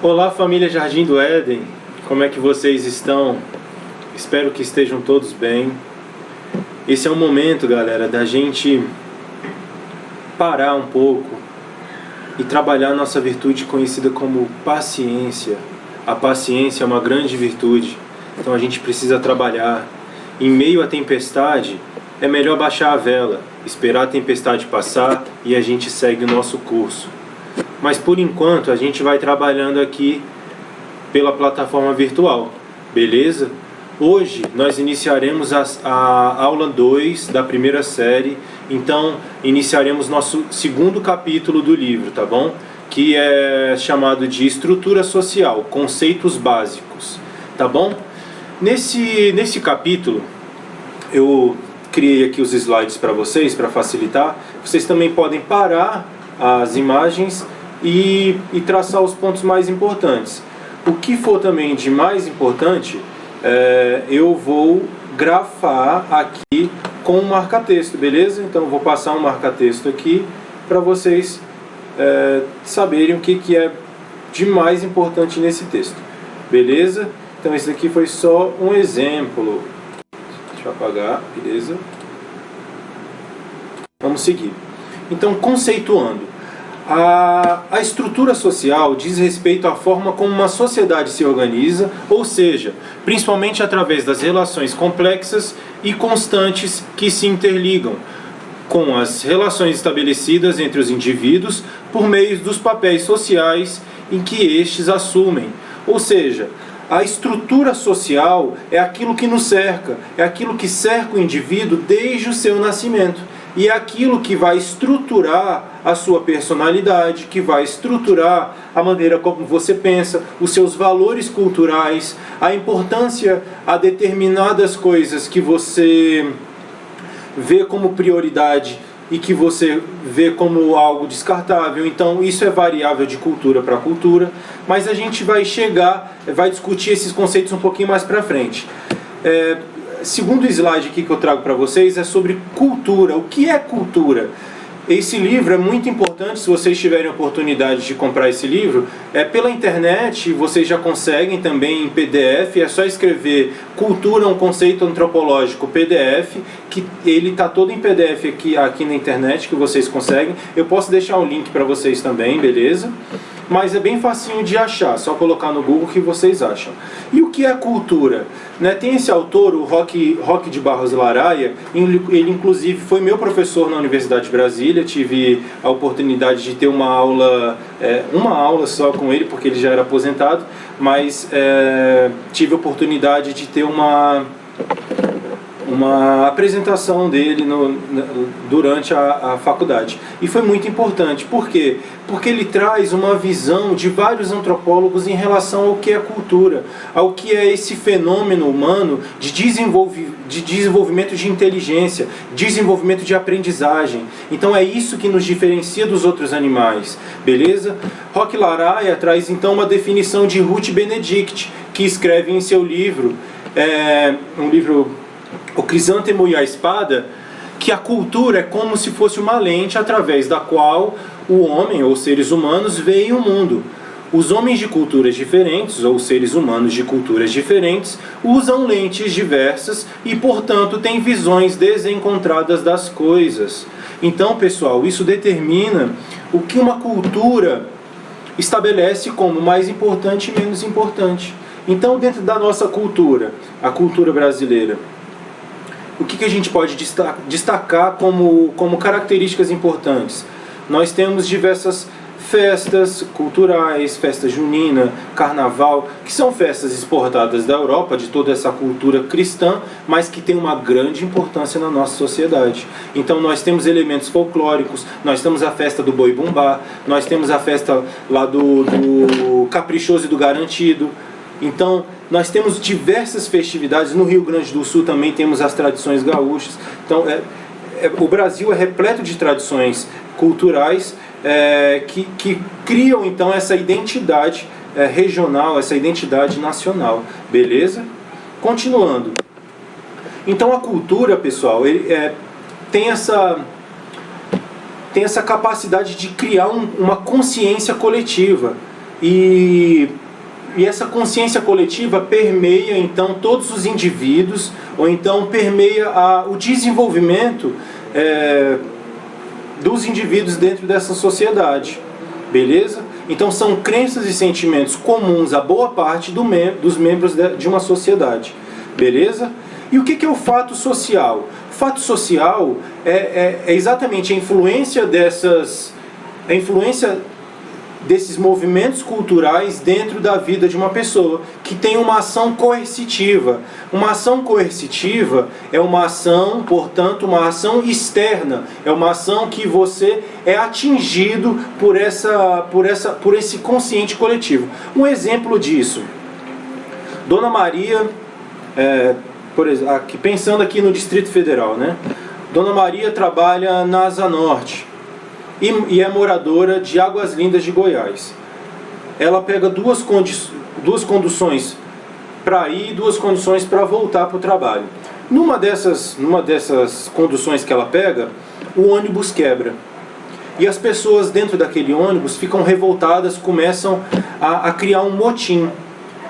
Olá, família Jardim do Éden, como é que vocês estão? Espero que estejam todos bem. Esse é o momento, galera, da gente parar um pouco e trabalhar nossa virtude conhecida como paciência. A paciência é uma grande virtude, então a gente precisa trabalhar. Em meio à tempestade, é melhor baixar a vela, esperar a tempestade passar e a gente segue o nosso curso. Mas por enquanto a gente vai trabalhando aqui pela plataforma virtual, beleza? Hoje nós iniciaremos a aula 2 da primeira série, então iniciaremos nosso segundo capítulo do livro, tá bom? Que é chamado de Estrutura Social, Conceitos Básicos, tá bom? Nesse capítulo eu criei aqui os slides para vocês, para facilitar. Vocês também podem parar as imagens e traçar os pontos mais importantes. O que for também de mais importante, eu vou grafar aqui com um marca-texto, beleza? Então eu vou passar um marca-texto aqui para vocês saberem o que é de mais importante nesse texto, beleza? Então esse daqui foi só um exemplo. Deixa eu apagar, beleza? Vamos seguir. Então, conceituando. A estrutura social diz respeito à forma como uma sociedade se organiza, ou seja, principalmente através das relações complexas e constantes que se interligam com as relações estabelecidas entre os indivíduos por meio dos papéis sociais em que estes assumem. Ou seja, a estrutura social é aquilo que nos cerca, é aquilo que cerca o indivíduo desde o seu nascimento. E é aquilo que vai estruturar a sua personalidade, que vai estruturar a maneira como você pensa, os seus valores culturais, a importância a determinadas coisas que você vê como prioridade e que você vê como algo descartável. Então isso é variável de cultura para cultura, mas a gente vai discutir esses conceitos um pouquinho mais para frente. Segundo slide aqui que eu trago para vocês é sobre cultura. O que é cultura? Esse livro é muito importante. Se vocês tiverem oportunidade de comprar esse livro, pela internet vocês já conseguem também em PDF. É só escrever Cultura, um conceito antropológico PDF, que ele está todo em PDF aqui na internet, que vocês conseguem. Eu posso deixar o link para vocês também, beleza? Mas é bem facinho de achar, só colocar no Google que vocês acham. E o que é cultura? Tem esse autor, o Roque de Barros Laraia, ele inclusive foi meu professor na Universidade de Brasília, tive a oportunidade de ter uma aula só com ele, porque ele já era aposentado, mas tive a oportunidade de ter uma apresentação dele durante a faculdade. E foi muito importante. Por quê? Porque ele traz uma visão de vários antropólogos em relação ao que é cultura, ao que é esse fenômeno humano de desenvolvimento de inteligência, desenvolvimento de aprendizagem. Então é isso que nos diferencia dos outros animais, beleza? Roque Laraia traz então uma definição de Ruth Benedict, que escreve em seu livro, um livro O Crisântemo e a Espada, que a cultura é como se fosse uma lente através da qual o homem, ou seres humanos, veem o mundo. Os homens de culturas diferentes, ou seres humanos de culturas diferentes, usam lentes diversas e, portanto, têm visões desencontradas das coisas. Então, pessoal, isso determina o que uma cultura estabelece como mais importante e menos importante. Então, dentro da nossa cultura, a cultura brasileira, o que a gente pode destacar como características importantes? Nós temos diversas festas culturais, festa junina, carnaval, que são festas exportadas da Europa, de toda essa cultura cristã, mas que tem uma grande importância na nossa sociedade. Então nós temos elementos folclóricos, nós temos a festa do Boi Bumbá, nós temos a festa lá do Caprichoso e do Garantido. Então, nós temos diversas festividades. No Rio Grande do Sul também temos as tradições gaúchas. Então, o Brasil é repleto de tradições culturais que criam, então, essa identidade regional, essa identidade nacional. Beleza? Continuando. Então, a cultura, pessoal, tem essa capacidade de criar uma consciência coletiva. e essa consciência coletiva permeia então todos os indivíduos, ou então permeia o desenvolvimento dos indivíduos dentro dessa sociedade, beleza? Então são crenças e sentimentos comuns a boa parte dos membros de uma sociedade, beleza? E o que é o fato social? O fato social é exatamente a influência desses movimentos culturais dentro da vida de uma pessoa, que tem uma ação coercitiva. Uma ação coercitiva é uma ação, portanto, uma ação externa. É uma ação que você é atingido por esse consciente coletivo. Um exemplo disso, Dona Maria, por exemplo, pensando aqui no Distrito Federal, né? Dona Maria trabalha na Asa Norte e é moradora de Águas Lindas de Goiás. Ela pega duas conduções para ir e duas conduções para voltar para o trabalho. Numa dessas conduções que ela pega, o ônibus quebra. E as pessoas dentro daquele ônibus ficam revoltadas, começam a criar um motim.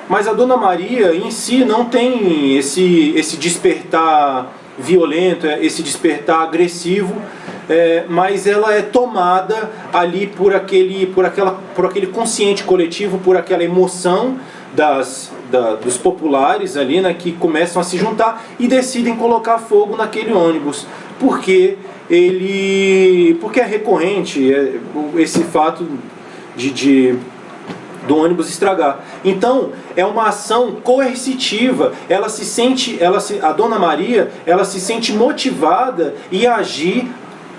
Mas a Dona Maria em si não tem esse despertar violento, esse despertar agressivo, mas ela é tomada ali por aquele consciente coletivo, por aquela emoção dos populares ali, né, que começam a se juntar e decidem colocar fogo naquele ônibus, porque é recorrente esse fato do ônibus estragar. Então, é uma ação coercitiva. A Dona Maria, ela se sente motivada e agir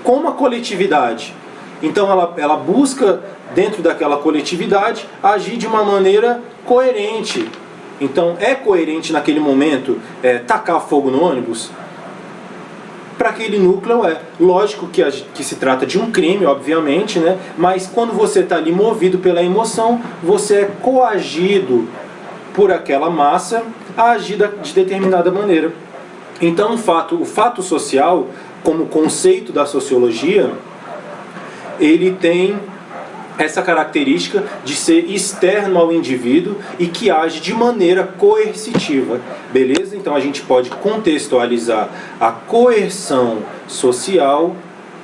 como a coletividade. Então, ela busca, dentro daquela coletividade, agir de uma maneira coerente. Então, é coerente naquele momento tacar fogo no ônibus? Para aquele núcleo lógico que se trata de um crime, obviamente, né? Mas quando você está ali movido pela emoção, você é coagido por aquela massa a agir de determinada maneira. Então o fato social, como conceito da sociologia, ele tem essa característica de ser externo ao indivíduo e que age de maneira coercitiva, beleza? Então a gente pode contextualizar a coerção social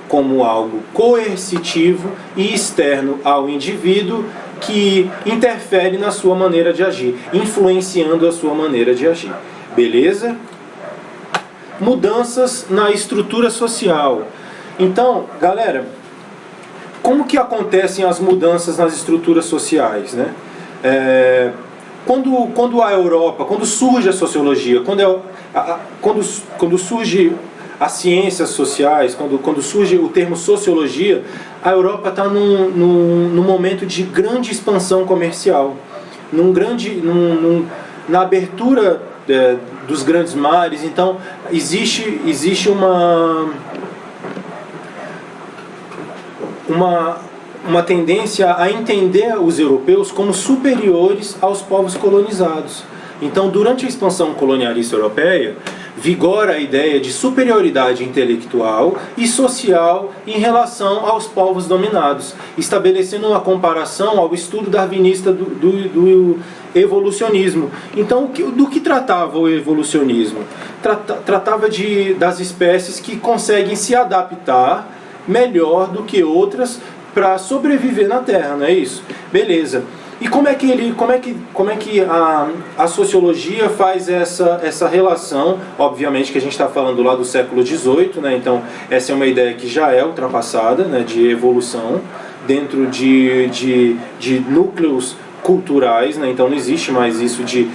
como algo coercitivo e externo ao indivíduo que interfere na sua maneira de agir, influenciando a sua maneira de agir, beleza? Mudanças na estrutura social. Então, galera, como que acontecem as mudanças nas estruturas sociais, né? Quando a Europa, quando surge a sociologia, quando surge as ciências sociais, quando surge o termo sociologia, a Europa está num momento de grande expansão comercial, na abertura dos grandes mares. Então existe uma tendência a entender os europeus como superiores aos povos colonizados. Então, durante a expansão colonialista europeia, vigora a ideia de superioridade intelectual e social em relação aos povos dominados, estabelecendo uma comparação ao estudo darwinista do evolucionismo. Então, do que tratava o evolucionismo? Tratava das espécies que conseguem se adaptar melhor do que outras para sobreviver na Terra, não é isso? Beleza. E como é que a sociologia faz essa relação? Obviamente que a gente está falando lá do século XVIII, né? Então essa é uma ideia que já é ultrapassada, né? De evolução dentro de núcleos culturais, né? Então não existe mais isso de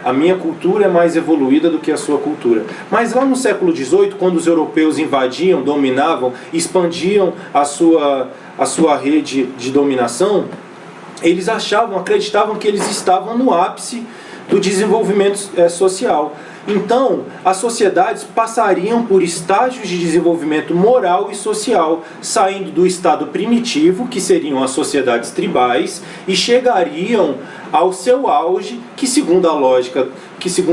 a minha cultura é mais evoluída do que a sua cultura. Mas lá no século XVIII, quando os europeus invadiam, dominavam, expandiam a sua rede de dominação, eles acreditavam que eles estavam no ápice do desenvolvimento social. Então, as sociedades passariam por estágios de desenvolvimento moral e social, saindo do estado primitivo, que seriam as sociedades tribais, e chegariam ao seu auge, que segundo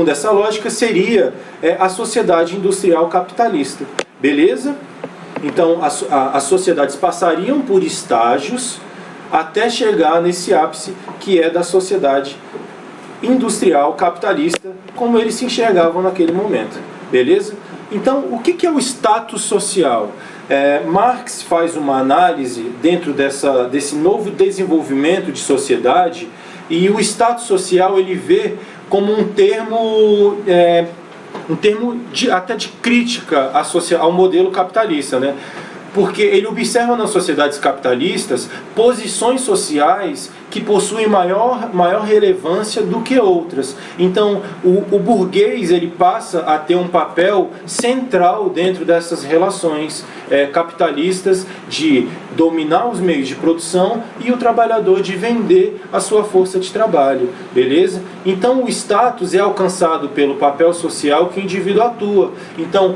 essa lógica seria a sociedade industrial capitalista. Beleza? Então, as sociedades passariam por estágios até chegar nesse ápice que é da sociedade industrial capitalista, como eles se enxergavam naquele momento, beleza? Então, o que é o status social? Marx faz uma análise dentro desse novo desenvolvimento de sociedade, e o status social ele vê como um termo até de crítica ao modelo capitalista, né? Porque ele observa nas sociedades capitalistas posições sociais que possuem maior relevância do que outras. Então, o burguês ele passa a ter um papel central dentro dessas relações capitalistas de dominar os meios de produção e o trabalhador de vender a sua força de trabalho, beleza? Então, o status é alcançado pelo papel social que o indivíduo atua. Então,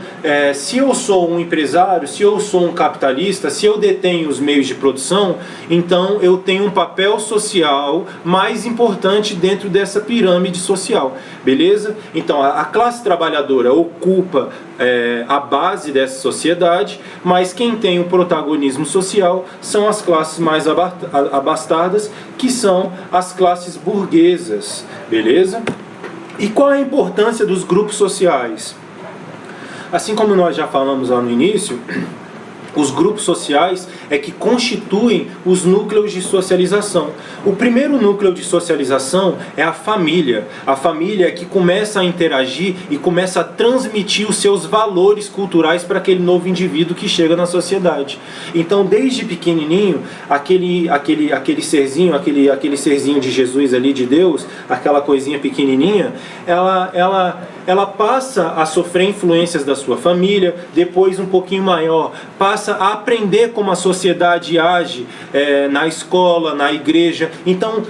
se eu sou um empresário, se eu sou um capitalista, se eu detenho os meios de produção, então eu tenho um papel social mais importante dentro dessa pirâmide social, beleza? Então a classe trabalhadora ocupa a base dessa sociedade, mas quem tem o protagonismo social são as classes mais abastadas, que são as classes burguesas, beleza? E qual é a importância dos grupos sociais? Assim como nós já falamos lá no início, os grupos sociais é que constituem os núcleos de socialização. O primeiro núcleo de socialização é a família. A família é que começa a interagir e começa a transmitir os seus valores culturais para aquele novo indivíduo que chega na sociedade. Então, desde pequenininho, aquele serzinho, aquele serzinho de Jesus ali, de Deus, aquela coisinha pequenininha, ela passa a sofrer influências da sua família, depois um pouquinho maior, passa a aprender como a sociedade age na escola, na igreja. Então,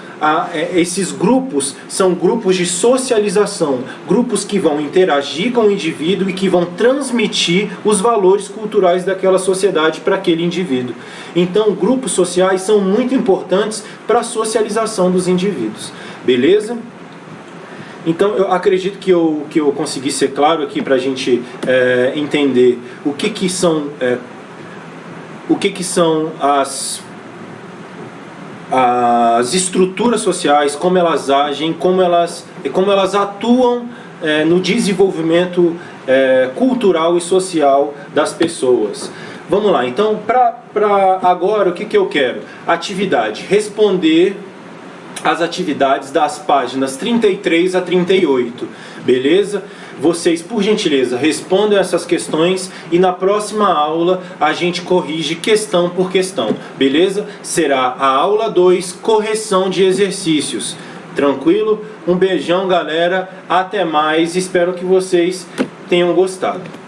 esses grupos são grupos de socialização, grupos que vão interagir com o indivíduo e que vão transmitir os valores culturais daquela sociedade para aquele indivíduo. Então, grupos sociais são muito importantes para a socialização dos indivíduos, beleza? Então, eu acredito que eu consegui ser claro aqui para a gente entender o que são as estruturas sociais, como elas agem, como elas atuam no desenvolvimento cultural e social das pessoas. Vamos lá, então, para agora, o que eu quero? Atividade, responder as atividades das páginas 33 a 38, beleza? Vocês, por gentileza, respondam essas questões e na próxima aula a gente corrige questão por questão, beleza? Será a aula 2, correção de exercícios. Tranquilo? Um beijão, galera. Até mais. Espero que vocês tenham gostado.